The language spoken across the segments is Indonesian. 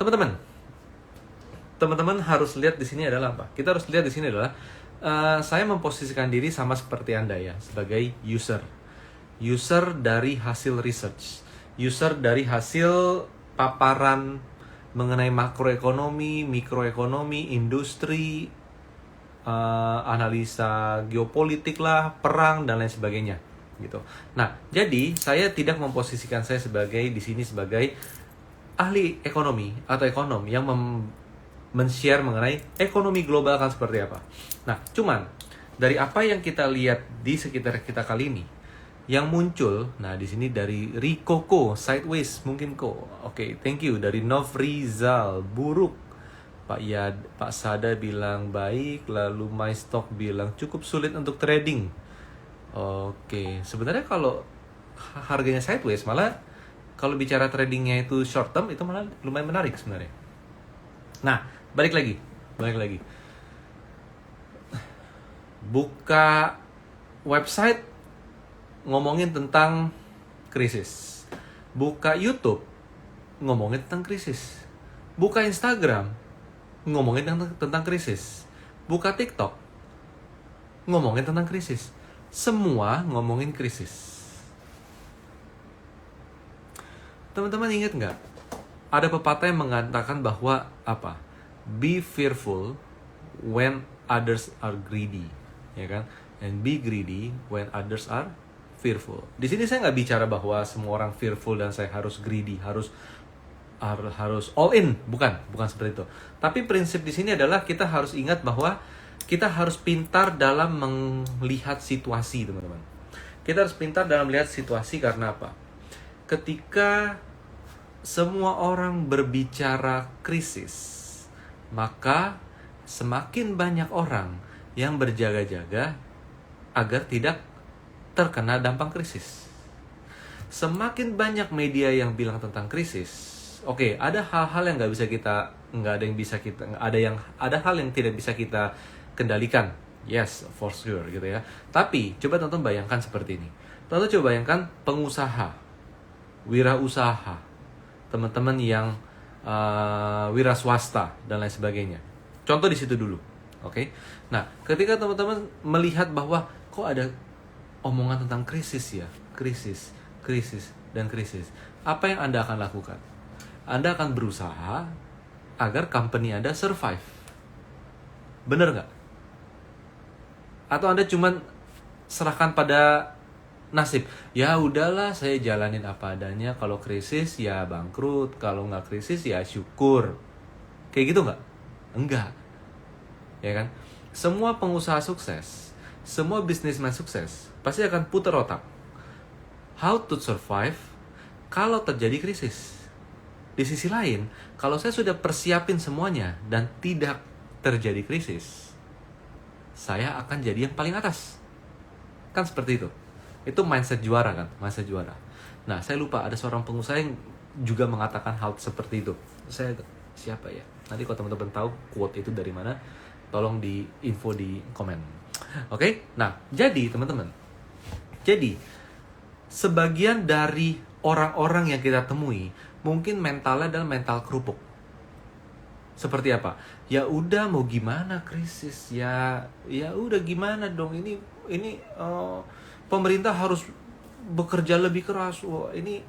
Teman-teman, teman-teman harus lihat di sini adalah apa? Kita harus lihat di sini adalah saya memposisikan diri sama seperti Anda ya, sebagai user. User dari hasil research. User dari hasil paparan mengenai makroekonomi, mikroekonomi, industri, analisa geopolitik lah, perang dan lain sebagainya gitu. Nah, jadi saya tidak memposisikan saya sebagai di sini sebagai ahli ekonomi atau ekonom yang men-share mengenai ekonomi global kan seperti apa. Nah, cuman dari apa yang kita lihat di sekitar kita kali ini, yang muncul, nah di sini dari Rikoko, Sideways mungkin kok. Oke, thank you. Dari Novrizal, buruk. Pak Sada bilang baik, lalu MyStock bilang cukup sulit untuk trading. Oke, sebenarnya kalau harganya sideways malah kalau bicara tradingnya itu short term itu malah lumayan menarik sebenarnya. Nah, balik lagi. Buka website ngomongin tentang krisis. Buka YouTube ngomongin tentang krisis. Buka Instagram ngomongin tentang krisis. Buka TikTok ngomongin tentang krisis. Semua ngomongin krisis. Teman-teman ingat nggak? Ada pepatah yang mengatakan bahwa apa? Be fearful when others are greedy, ya kan? And be greedy when others are fearful. Di sini saya nggak bicara bahwa semua orang fearful dan saya harus greedy, harus all in, bukan seperti itu. Tapi prinsip di sini adalah kita harus ingat bahwa kita harus pintar dalam melihat situasi, teman-teman. Kita harus pintar dalam melihat situasi karena apa? Ketika semua orang berbicara krisis, maka semakin banyak orang yang berjaga-jaga agar tidak terkena dampak krisis. Semakin banyak media yang bilang tentang krisis, oke, ada hal-hal yang ada hal yang tidak bisa kita kendalikan. Yes, for sure gitu ya. Tapi coba tonton bayangkan seperti ini. Tonton coba bayangkan pengusaha, wirausaha, teman-teman yang wira swasta dan lain sebagainya. Contoh di situ dulu, oke? Nah, ketika teman-teman melihat bahwa kok ada omongan tentang krisis ya, krisis, dan krisis, apa yang Anda akan lakukan? Anda akan berusaha agar company Anda survive. Bener nggak? Atau Anda cuman serahkan pada nasib? Ya udahlah, saya jalanin apa adanya. Kalau krisis ya bangkrut, kalau nggak krisis ya syukur. Kayak gitu nggak? Enggak. Ya kan? Semua pengusaha sukses, semua businessman sukses pasti akan putar otak. How to survive kalau terjadi krisis. Di sisi lain, kalau saya sudah persiapin semuanya dan tidak terjadi krisis, saya akan jadi yang paling atas. Kan seperti itu. Itu mindset juara kan, mindset juara. Nah, saya lupa ada seorang pengusaha yang juga mengatakan hal seperti itu. Saya siapa ya? Nanti kalau teman-teman tahu quote itu dari mana, tolong di info di komen. Oke? Nah, jadi teman-teman. Jadi, sebagian dari orang-orang yang kita temui mungkin mentalnya adalah mental kerupuk. Seperti apa? Ya udah mau gimana krisis? Ya udah gimana dong, ini pemerintah harus bekerja lebih keras. Wah, ini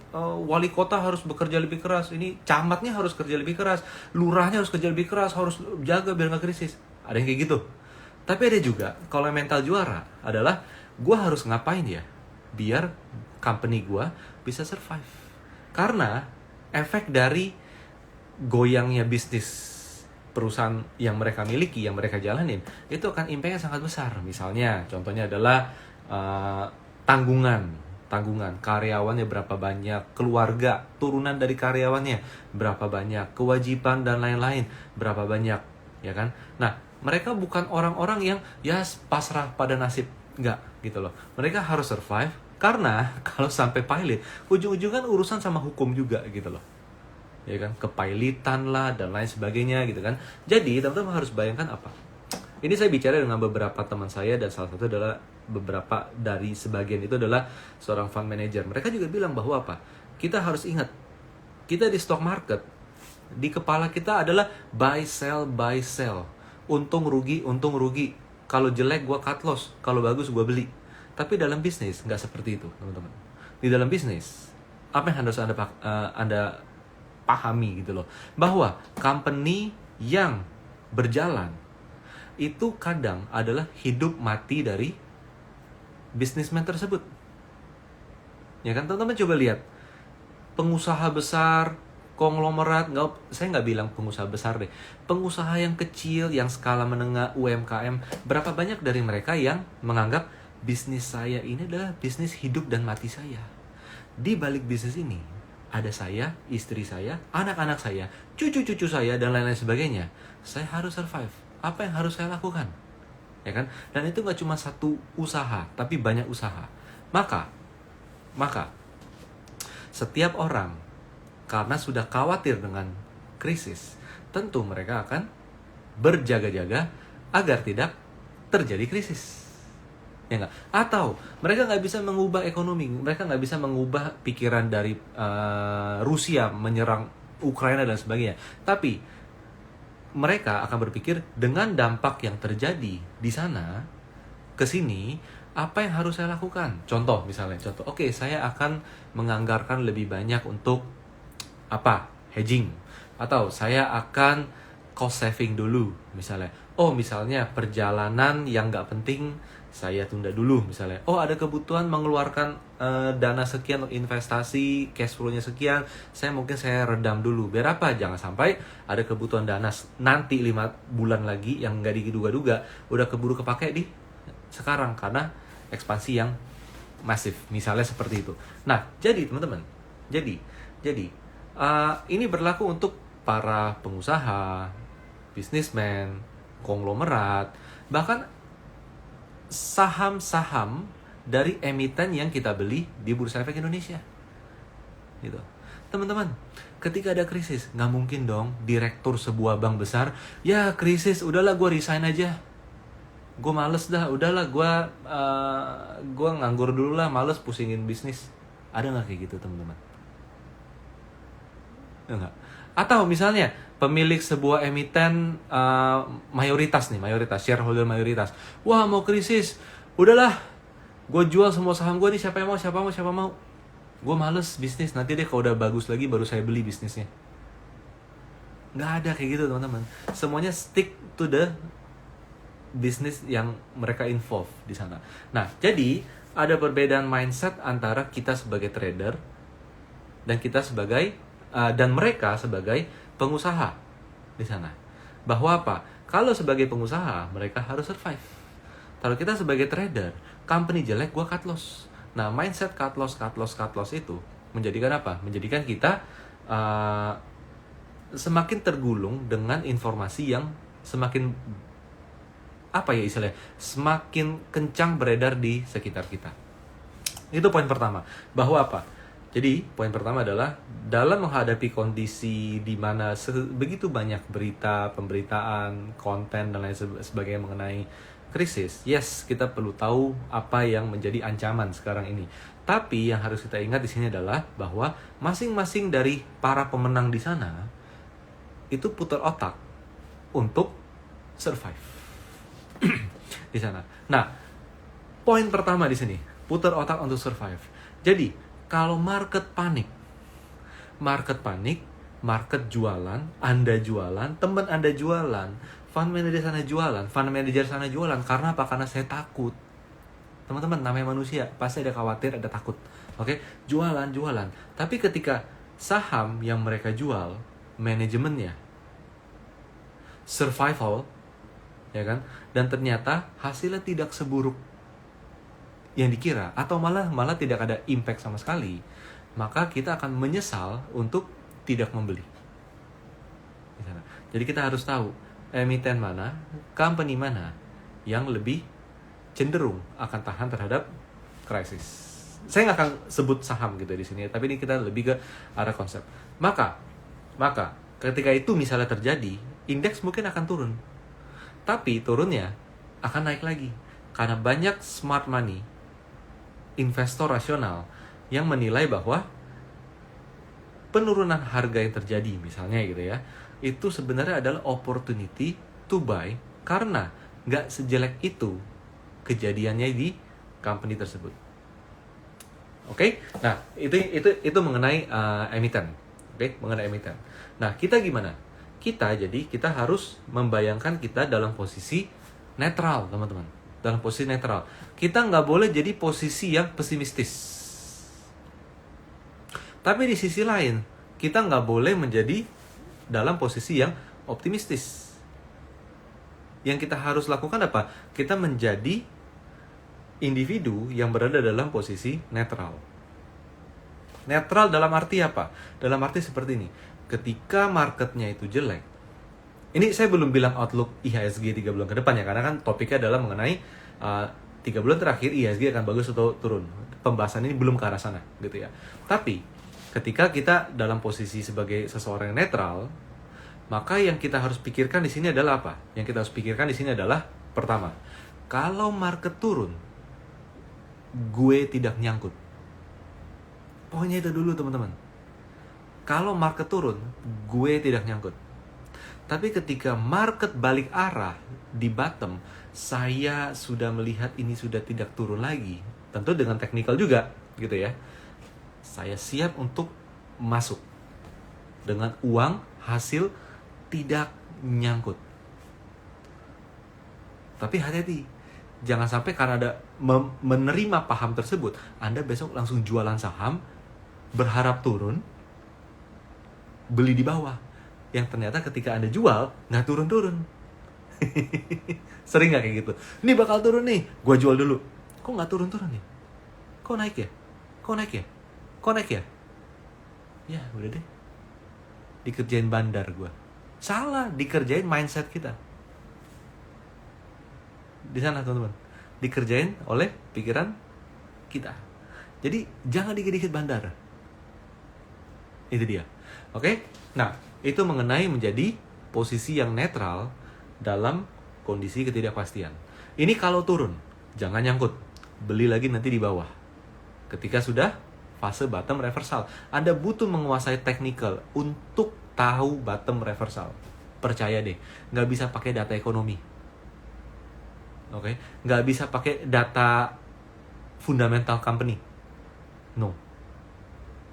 wali kota harus bekerja lebih keras. Ini camatnya harus kerja lebih keras. Lurahnya harus kerja lebih keras. Harus jaga biar nggak krisis. Ada yang kayak gitu. Tapi ada juga, kalau mental juara adalah gue harus ngapain ya biar company gue bisa survive. Karena efek dari goyangnya bisnis perusahaan yang mereka miliki, yang mereka jalanin, itu akan impact-nya sangat besar. Misalnya, contohnya adalah tanggungan, karyawannya berapa banyak, keluarga, turunan dari karyawannya berapa banyak, kewajiban dan lain-lain berapa banyak, ya kan? Nah, mereka bukan orang-orang yang ya pasrah pada nasib, enggak gitu loh. Mereka harus survive karena kalau sampai pilot, ujung-ujungnya urusan sama hukum juga gitu loh. Ya kan, kepailitan lah dan lain sebagainya gitu kan. Jadi teman-teman harus bayangkan apa? Ini saya bicara dengan beberapa teman saya dan salah satu adalah beberapa dari sebagian itu adalah seorang fund manager. Mereka juga bilang bahwa apa? Kita harus ingat, kita di stock market di kepala kita adalah buy sell, untung rugi, untung rugi. Kalau jelek gue cut loss, kalau bagus gue beli. Tapi dalam bisnis nggak seperti itu, teman-teman. Di dalam bisnis, apa yang harus anda pahami gitu loh, bahwa company yang berjalan itu kadang adalah hidup mati dari businessman tersebut. Ya kan, teman-teman coba lihat pengusaha besar, konglomerat, saya nggak bilang pengusaha besar deh, pengusaha yang kecil, yang skala menengah, UMKM, berapa banyak dari mereka yang menganggap bisnis saya ini adalah bisnis hidup dan mati saya. Di balik bisnis ini ada saya, istri saya, anak-anak saya, cucu-cucu saya, dan lain-lain sebagainya. Saya harus survive. Apa yang harus saya lakukan? Ya kan? Dan itu nggak cuma satu usaha, tapi banyak usaha. Maka setiap orang, karena sudah khawatir dengan krisis, tentu mereka akan berjaga-jaga agar tidak terjadi krisis. Ya nggak? Atau mereka nggak bisa mengubah ekonomi, mereka nggak bisa mengubah pikiran dari Rusia menyerang Ukraina dan sebagainya. Tapi mereka akan berpikir dengan dampak yang terjadi di sana ke sini, apa yang harus saya lakukan? Contoh, oke, saya akan menganggarkan lebih banyak untuk apa? Hedging. Atau saya akan cost saving dulu, misalnya. Misalnya perjalanan yang nggak penting saya tunda dulu, misalnya. Ada kebutuhan mengeluarkan dana sekian untuk investasi, cash flow-nya sekian, saya redam dulu. Biar apa? Jangan sampai ada kebutuhan dana nanti 5 bulan lagi yang nggak diduga-duga, udah keburu kepake di sekarang karena ekspansi yang masif, misalnya seperti itu. Nah, jadi teman-teman, jadi ini berlaku untuk para pengusaha, bisnismen, konglomerat, bahkan saham-saham dari emiten yang kita beli di Bursa Efek Indonesia. Gitu. Teman-teman, ketika ada krisis, nggak mungkin dong direktur sebuah bank besar, ya krisis, udahlah gue resign aja. Gue males dah, udahlah gue nganggur dulu lah, males pusingin bisnis. Ada nggak kayak gitu, teman-teman? Enggak. Atau misalnya pemilik sebuah emiten mayoritas, shareholder mayoritas. Wah, mau krisis, udahlah, gue jual semua saham gue nih, siapa yang mau. Gue males bisnis, nanti deh kalau udah bagus lagi baru saya beli bisnisnya. Nggak ada kayak gitu, teman-teman. Semuanya stick to the bisnis yang mereka involve di sana. Nah, jadi ada perbedaan mindset antara kita sebagai trader dan kita sebagai dan mereka sebagai pengusaha di sana. Bahwa apa? Kalau sebagai pengusaha, mereka harus survive. Kalau kita sebagai trader, company jelek, gua cut loss. Nah, mindset cut loss itu menjadikan apa? Menjadikan kita semakin tergulung dengan informasi yang semakin semakin kencang beredar di sekitar kita. Itu poin pertama. Bahwa apa? Jadi, poin pertama adalah dalam menghadapi kondisi di mana begitu banyak berita, pemberitaan, konten, dan lain sebagainya mengenai krisis, yes, kita perlu tahu apa yang menjadi ancaman sekarang ini. Tapi yang harus kita ingat di sini adalah bahwa masing-masing dari para pemenang di sana itu putar otak untuk survive di sana. Nah, poin pertama di sini, putar otak untuk survive. Jadi, kalau market panik, market jualan, Anda jualan, teman Anda jualan, fund manager sana jualan. Karena apa? Karena saya takut. Teman-teman, namanya manusia, pasti ada khawatir, ada takut. Oke? Jualan. Tapi ketika saham yang mereka jual, manajemennya survival, ya kan? Dan ternyata hasilnya tidak seburuk yang dikira, atau malah tidak ada impact sama sekali, maka kita akan menyesal untuk tidak membeli. Jadi kita harus tahu emiten mana, company mana yang lebih cenderung akan tahan terhadap krisis. Saya nggak akan sebut saham gitu di sini, tapi ini kita lebih ke arah konsep. Maka ketika itu misalnya terjadi, indeks mungkin akan turun. Tapi turunnya akan naik lagi. Karena banyak smart money, investor rasional, yang menilai bahwa penurunan harga yang terjadi misalnya gitu ya, itu sebenarnya adalah opportunity to buy karena nggak sejelek itu kejadiannya di company tersebut. Oke, nah itu mengenai emiten. Oke, mengenai emiten. Nah, kita gimana? Kita harus membayangkan kita dalam posisi netral, teman-teman. Dalam posisi netral. Kita nggak boleh jadi posisi yang pesimistis. Tapi di sisi lain, kita nggak boleh menjadi dalam posisi yang optimistis. Yang kita harus lakukan apa? Kita menjadi individu yang berada dalam posisi netral. Netral dalam arti apa? Dalam arti seperti ini. Ketika marketnya itu jelek, ini saya belum bilang outlook IHSG 3 bulan ke depan ya, karena kan topiknya adalah mengenai 3 bulan terakhir IHSG akan bagus atau turun. Pembahasan ini belum ke arah sana gitu ya. Tapi ketika kita dalam posisi sebagai seseorang yang netral, maka yang kita harus pikirkan di sini adalah apa? Yang kita harus pikirkan di sini adalah pertama, kalau market turun, gue tidak nyangkut. Pokoknya itu dulu teman-teman. Kalau market turun, gue tidak nyangkut. Tapi ketika market balik arah di bottom, saya sudah melihat ini sudah tidak turun lagi. Tentu dengan technical juga gitu ya. Saya siap untuk masuk dengan uang hasil tidak nyangkut. Tapi hati-hati, jangan sampai karena ada menerima paham tersebut, Anda besok langsung jualan saham, berharap turun, beli di bawah. Yang ternyata ketika Anda jual, nggak turun-turun. Sering nggak kayak gitu? Ini bakal turun nih, gue jual dulu. Kok nggak turun-turun nih? Kok naik ya? Kok naik ya? Kok naik ya? Ya udah deh, dikerjain bandar gue. Salah, dikerjain mindset kita. Di sana teman-teman, dikerjain oleh pikiran kita. Jadi jangan dikit-dikit bandar. Itu dia. Oke? Nah, itu mengenai menjadi posisi yang netral dalam kondisi ketidakpastian. Ini kalau turun, jangan nyangkut. Beli lagi nanti di bawah. Ketika sudah fase bottom reversal, Anda butuh menguasai technical untuk tahu bottom reversal. Percaya deh, nggak bisa pakai data ekonomi. Oke, nggak bisa pakai data fundamental company. No.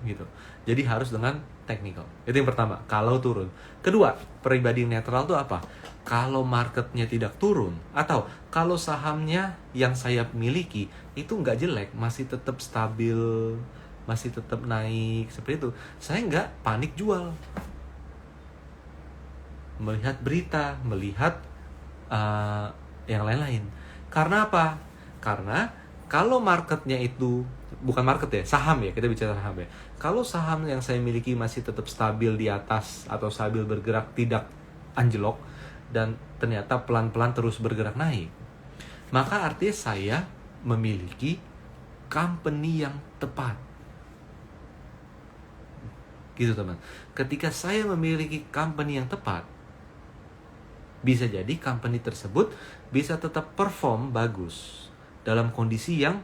Gitu. Jadi harus dengan technical. Itu yang pertama, kalau turun. Kedua, pribadi netral itu apa? Kalau marketnya tidak turun, atau kalau sahamnya yang saya miliki itu nggak jelek, masih tetap stabil, masih tetap naik, seperti itu, saya nggak panik jual. Melihat berita, melihat yang lain-lain. Karena apa? Karena kalau marketnya itu, bukan market ya, saham ya, kita bicara saham ya. Kalau saham yang saya miliki masih tetap stabil di atas atau stabil bergerak, tidak anjlok, dan ternyata pelan-pelan terus bergerak naik, maka artinya saya memiliki company yang tepat. Gitu teman. Ketika saya memiliki company yang tepat, bisa jadi company tersebut bisa tetap perform bagus dalam kondisi yang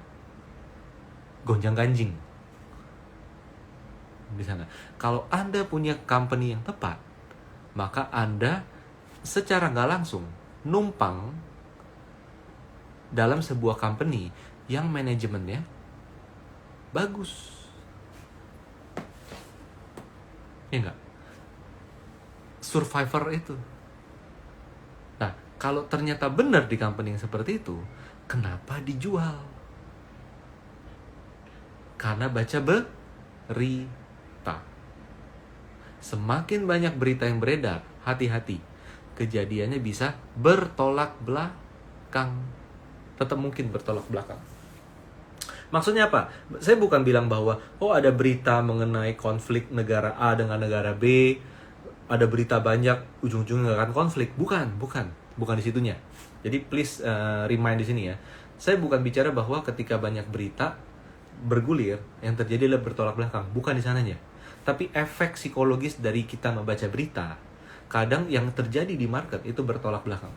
gonjang-ganjing di sana. Kalau Anda punya company yang tepat, maka Anda secara nggak langsung numpang dalam sebuah company yang manajemennya bagus. Ya nggak? Survivor itu. Nah, kalau ternyata benar di company yang seperti itu, kenapa dijual? Karena baca berita. Semakin banyak berita yang beredar, hati-hati. Kejadiannya bisa bertolak belakang. Tetap mungkin bertolak belakang. Maksudnya apa? Saya bukan bilang bahwa ada berita mengenai konflik negara A dengan negara B, ada berita banyak, ujung-ujungnya akan konflik. Bukan di situnya. Jadi please remind di sini ya. Saya bukan bicara bahwa ketika banyak berita bergulir, yang terjadi adalah bertolak belakang. Bukan di sananya. Tapi efek psikologis dari kita membaca berita, kadang yang terjadi di market itu bertolak belakang.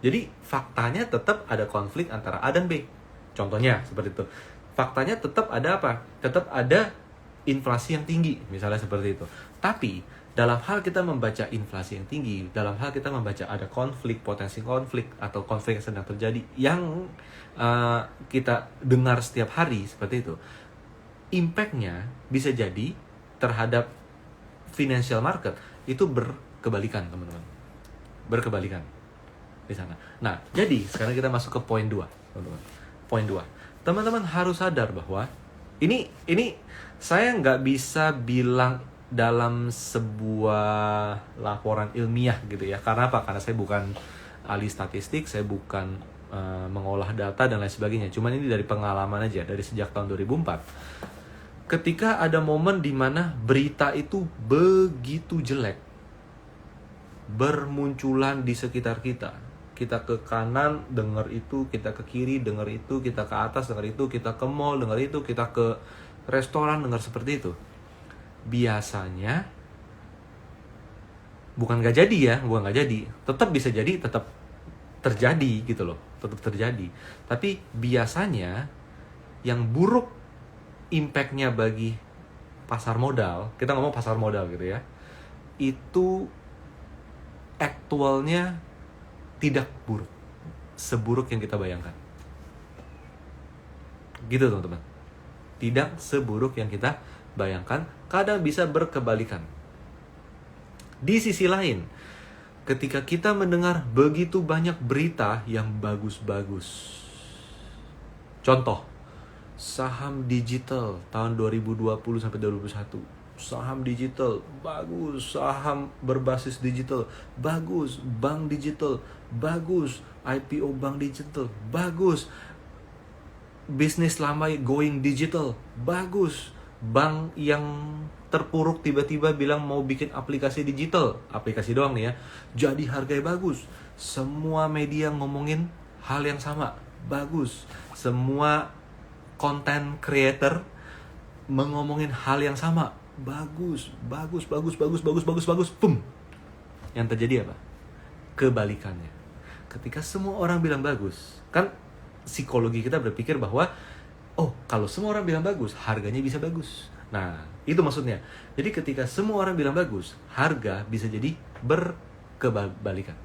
Jadi faktanya tetap ada konflik antara A dan B. Contohnya seperti itu. Faktanya tetap ada apa? Tetap ada inflasi yang tinggi, misalnya seperti itu. Tapi dalam hal kita membaca inflasi yang tinggi, dalam hal kita membaca ada konflik, potensi konflik atau konflik yang sedang terjadi yang kita dengar setiap hari seperti itu, impact-nya bisa jadi terhadap financial market itu berkebalikan, teman-teman. Berkebalikan di sana. Nah, jadi sekarang kita masuk ke poin 2, teman-teman. Poin 2. Teman-teman harus sadar bahwa ini saya nggak bisa bilang dalam sebuah laporan ilmiah gitu ya. Karena apa? Karena saya bukan ahli statistik, saya bukan mengolah data dan lain sebagainya. Cuman ini dari pengalaman aja, dari sejak tahun 2004. Ketika ada momen di mana berita itu begitu jelek, bermunculan di sekitar kita. Kita ke kanan, dengar itu, kita ke kiri, dengar itu, kita ke atas, dengar itu, kita ke mall, dengar itu, kita ke restoran, dengar seperti itu. Biasanya bukan nggak jadi ya, bukan nggak jadi, tetap bisa jadi, tetap terjadi gitu loh, tetap terjadi. Tapi biasanya yang buruk impact-nya bagi pasar modal, kita ngomong pasar modal gitu ya, itu aktualnya tidak buruk seburuk yang kita bayangkan. Gitu teman-teman. Tidak seburuk yang kita bayangkan, kadang bisa berkebalikan. Di sisi lain, ketika kita mendengar begitu banyak berita yang bagus-bagus. Contoh, saham digital tahun 2020 sampai 2021. Saham digital bagus, saham berbasis digital bagus, bank digital bagus, IPO bank digital bagus, bisnis lama going digital bagus, bank yang terpuruk tiba-tiba bilang mau bikin aplikasi digital, aplikasi doang nih ya, jadi harganya bagus. Semua media ngomongin hal yang sama, bagus. Semua content creator mengomongin hal yang sama, bagus. Boom. Yang terjadi apa? Kebalikannya. Ketika semua orang bilang bagus, kan psikologi kita berpikir bahwa oh, kalau semua orang bilang bagus, harganya bisa bagus. Nah, itu maksudnya. Jadi ketika semua orang bilang bagus, harga bisa jadi berkebalikan.